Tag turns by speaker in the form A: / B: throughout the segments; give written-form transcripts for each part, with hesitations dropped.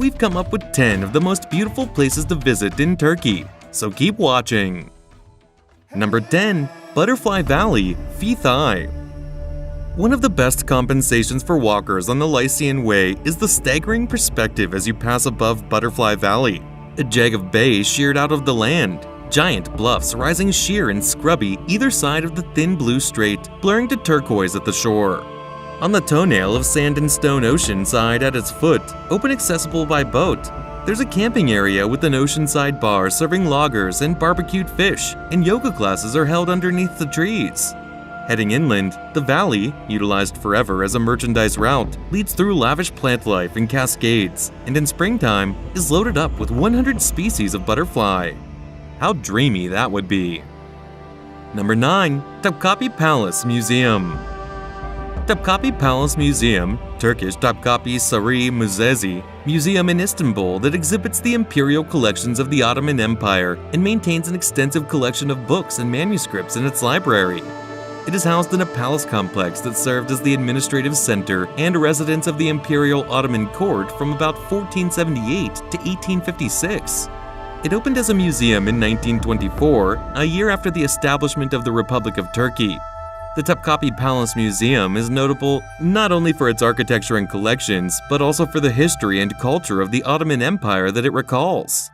A: we've come up with 10 of the most beautiful places to visit in Turkey, so keep watching. Number 10. Butterfly Valley, Fethiye. One of the best compensations for walkers on the Lycian Way is the staggering perspective as you pass above Butterfly Valley, a jag of bays sheared out of the land, giant bluffs rising sheer and scrubby either side of the thin blue strait, blurring to turquoise at the shore. On the toenail of sand and stone ocean side at its foot, open accessible by boat, there's a camping area with an oceanside bar serving lagers and barbecued fish, and yoga classes are held underneath the trees. Heading inland, the valley, utilized forever as a merchandise route, leads through lavish plant life and cascades, and in springtime is loaded up with 100 species of butterfly. How dreamy that would be. Number 9. Topkapi Palace Museum. Topkapi Palace Museum, Turkish Topkapi Sarayı Müzesi, museum in Istanbul that exhibits the imperial collections of the Ottoman Empire and maintains an extensive collection of books and manuscripts in its library. It is housed in a palace complex that served as the administrative center and residence of the Imperial Ottoman Court from about 1478 to 1856. It opened as a museum in 1924, a year after the establishment of the Republic of Turkey. The Topkapi Palace Museum is notable not only for its architecture and collections, but also for the history and culture of the Ottoman Empire that it recalls.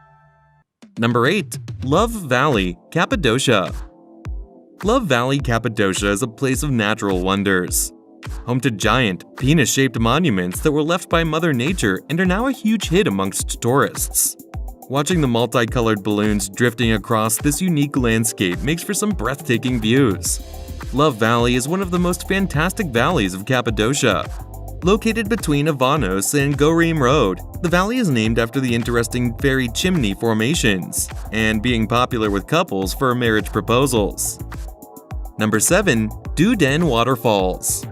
A: Number 8. Love Valley, Cappadocia. Love Valley, Cappadocia is a place of natural wonders. Home to giant, penis-shaped monuments that were left by Mother Nature and are now a huge hit amongst tourists. Watching the multicolored balloons drifting across this unique landscape makes for some breathtaking views. Love Valley is one of the most fantastic valleys of Cappadocia. Located between Avanos and Gorim Road, the valley is named after the interesting fairy chimney formations, and being popular with couples for marriage proposals. Number 7. Duden Waterfalls.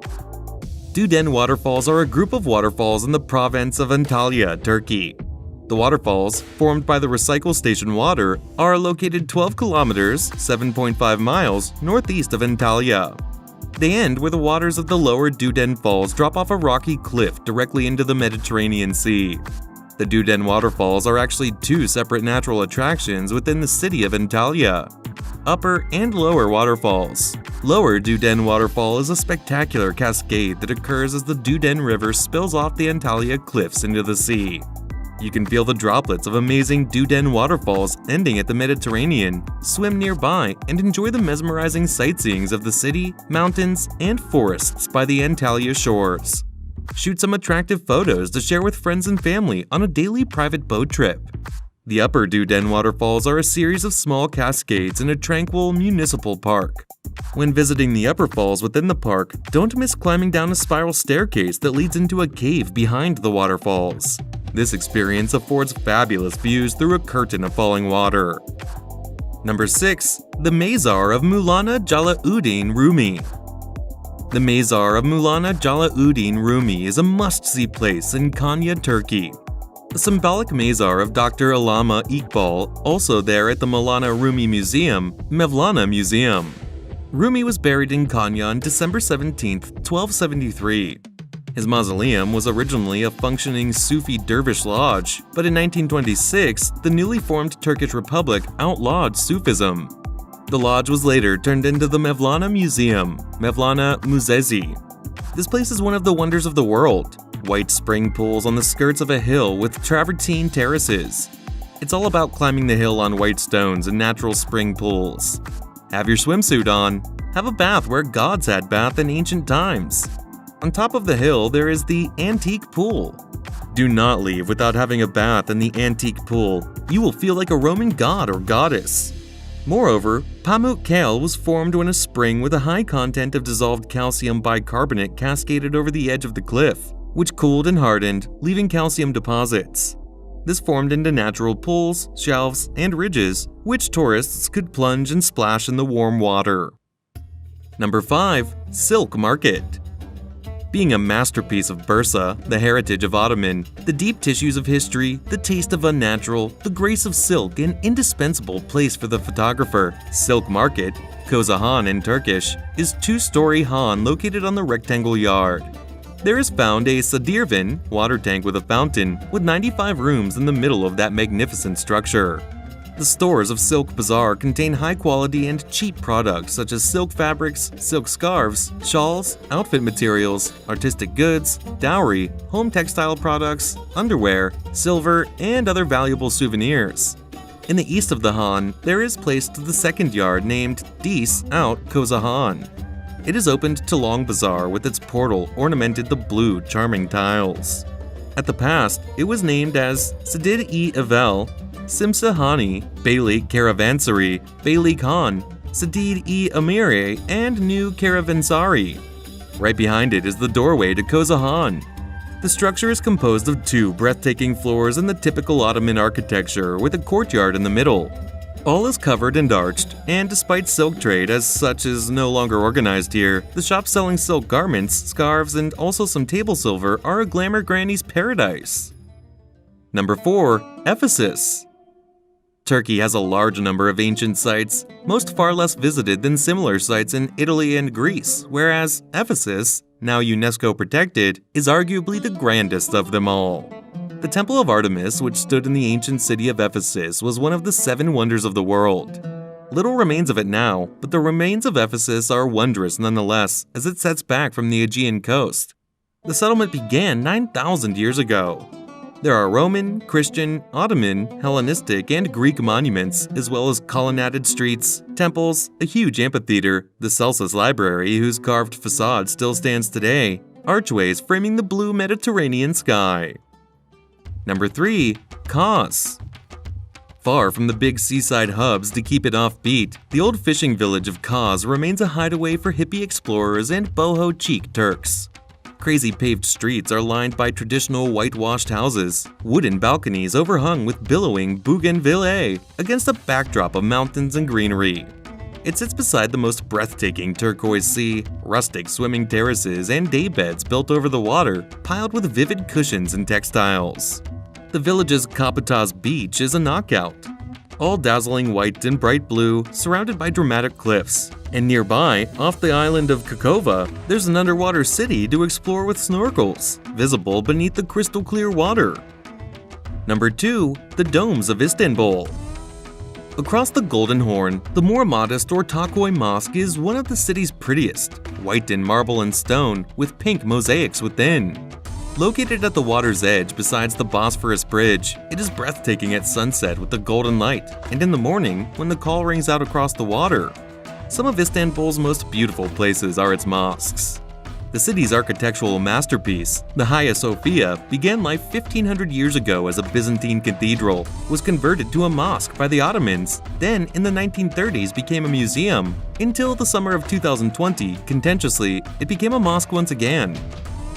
A: Duden Waterfalls are a group of waterfalls in the province of Antalya, Turkey. The waterfalls, formed by the recycle station water, are located 12 kilometers (7.5 miles) northeast of Antalya. They end where the waters of the lower Duden Falls drop off a rocky cliff directly into the Mediterranean Sea. The Duden Waterfalls are actually two separate natural attractions within the city of Antalya. Upper and lower waterfalls. Lower Duden Waterfall is a spectacular cascade that occurs as the Duden River spills off the Antalya cliffs into the sea. You can feel the droplets of amazing Duden waterfalls ending at the Mediterranean, swim nearby, and enjoy the mesmerizing sightseeings of the city, mountains, and forests by the Antalya shores. Shoot some attractive photos to share with friends and family on a daily private boat trip. The Upper Duden Waterfalls are a series of small cascades in a tranquil municipal park. When visiting the upper falls within the park, don't miss climbing down a spiral staircase that leads into a cave behind the waterfalls. This experience affords fabulous views through a curtain of falling water. Number 6. The Mezar of Maulana Jalauddin Rumi. The Mezar of Maulana Jalauddin Rumi is a must-see place in Konya, Turkey. The symbolic Mezar of Dr. Allama Iqbal, also there at the Maulana Rumi Museum, Mevlana Museum. Rumi was buried in Konya on December 17, 1273. His mausoleum was originally a functioning Sufi dervish lodge, but in 1926, the newly formed Turkish Republic outlawed Sufism. The lodge was later turned into the Mevlana Museum, Mevlana Müzesi. This place is one of the wonders of the world. White spring pools on the skirts of a hill with travertine terraces. It's all about climbing the hill on white stones and natural spring pools. Have your swimsuit on. Have a bath where gods had bath in ancient times. On top of the hill, there is the Antique Pool. Do not leave without having a bath in the Antique Pool. You will feel like a Roman god or goddess. Moreover, Pamukkale was formed when a spring with a high content of dissolved calcium bicarbonate cascaded over the edge of the cliff, which cooled and hardened, leaving calcium deposits. This formed into natural pools, shelves, and ridges, which tourists could plunge and splash in the warm water. Number 5. Silk Market. Being a masterpiece of Bursa, the heritage of Ottoman, the deep tissues of history, the taste of unnatural, the grace of silk, an indispensable place for the photographer, Silk Market, Koza Han in Turkish, is two-story han located on the rectangle yard. There is found a Sadirvan water tank with a fountain with 95 rooms in the middle of that magnificent structure. The stores of Silk Bazaar contain high-quality and cheap products such as silk fabrics, silk scarves, shawls, outfit materials, artistic goods, dowry, home textile products, underwear, silver, and other valuable souvenirs. In the east of the Han, there is placed the second yard named Dis Out Koza Han. It is opened to Long Bazaar with its portal ornamented the blue charming tiles. At the past, it was named as Sadid-e-Avel, Simsahani, Bailey Caravansary, Bailey Khan, Sadid-e-Amire, and New Caravansary. Right behind it is the doorway to Koza Han. The structure is composed of 2 breathtaking floors in the typical Ottoman architecture with a courtyard in the middle. All is covered and arched, and despite silk trade as such is no longer organized here, the shops selling silk garments, scarves, and also some table silver are a glamour granny's paradise. Number 4. Ephesus. Turkey has a large number of ancient sites, most far less visited than similar sites in Italy and Greece, whereas Ephesus, now UNESCO protected, is arguably the grandest of them all. The Temple of Artemis, which stood in the ancient city of Ephesus, was one of the 7 wonders of the world. Little remains of it now, but the remains of Ephesus are wondrous nonetheless, as it sets back from the Aegean coast. The settlement began 9,000 years ago. There are Roman, Christian, Ottoman, Hellenistic, and Greek monuments, as well as colonnaded streets, temples, a huge amphitheater, the Celsus Library, whose carved facade still stands today, archways framing the blue Mediterranean sky. Number 3. Kos. Far from the big seaside hubs to keep it offbeat, the old fishing village of Kos remains a hideaway for hippie explorers and boho chic Turks. Crazy paved streets are lined by traditional whitewashed houses, wooden balconies overhung with billowing bougainvillea against a backdrop of mountains and greenery. It sits beside the most breathtaking turquoise sea, rustic swimming terraces, and daybeds built over the water, piled with vivid cushions and textiles. The village's Kapataz Beach is a knockout, all dazzling white and bright blue, surrounded by dramatic cliffs. And nearby, off the island of Kakova, there's an underwater city to explore with snorkels, visible beneath the crystal clear water. Number 2. The Domes of Istanbul. Across the Golden Horn, the more modest Ortaköy Mosque is one of the city's prettiest, white in marble and stone, with pink mosaics within. Located at the water's edge besides the Bosphorus Bridge, it is breathtaking at sunset with the golden light, and in the morning when the call rings out across the water. Some of Istanbul's most beautiful places are its mosques. The city's architectural masterpiece, the Hagia Sophia, began life 1500 years ago as a Byzantine cathedral, was converted to a mosque by the Ottomans, then in the 1930s became a museum, until the summer of 2020, contentiously, it became a mosque once again.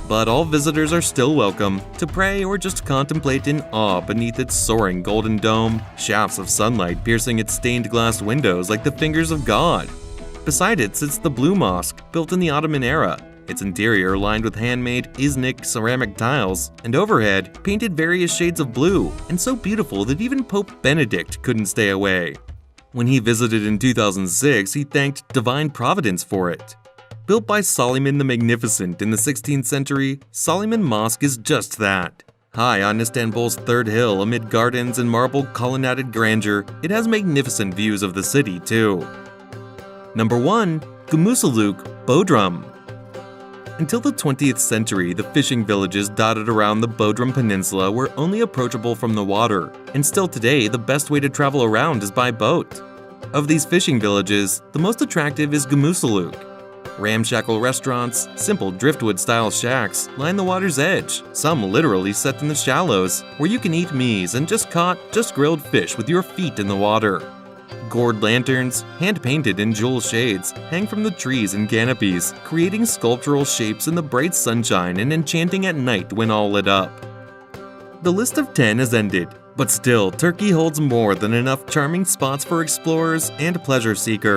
A: But all visitors are still welcome to pray or just contemplate in awe beneath its soaring golden dome, shafts of sunlight piercing its stained glass windows like the fingers of God. Beside it sits the Blue Mosque, built in the Ottoman era, its interior lined with handmade Iznik ceramic tiles, and overhead painted various shades of blue, and so beautiful that even Pope Benedict couldn't stay away. When he visited in 2006, he thanked Divine Providence for it. Built by Soliman the Magnificent in the 16th century, Soliman Mosque is just that. High on Istanbul's third hill amid gardens and marble colonnaded grandeur, it has magnificent views of the city too. Number 1. Gumusuluk, Bodrum. Until the 20th century, the fishing villages dotted around the Bodrum Peninsula were only approachable from the water, and still today the best way to travel around is by boat. Of these fishing villages, the most attractive is Gumusuluk. Ramshackle restaurants, simple driftwood-style shacks line the water's edge, some literally set in the shallows, where you can eat mies and just grilled fish with your feet in the water. Gourd lanterns, hand-painted in jewel shades, hang from the trees and canopies, creating sculptural shapes in the bright sunshine and enchanting at night when all lit up. The list of 10 has ended, but still, Turkey holds more than enough charming spots for explorers and pleasure seekers.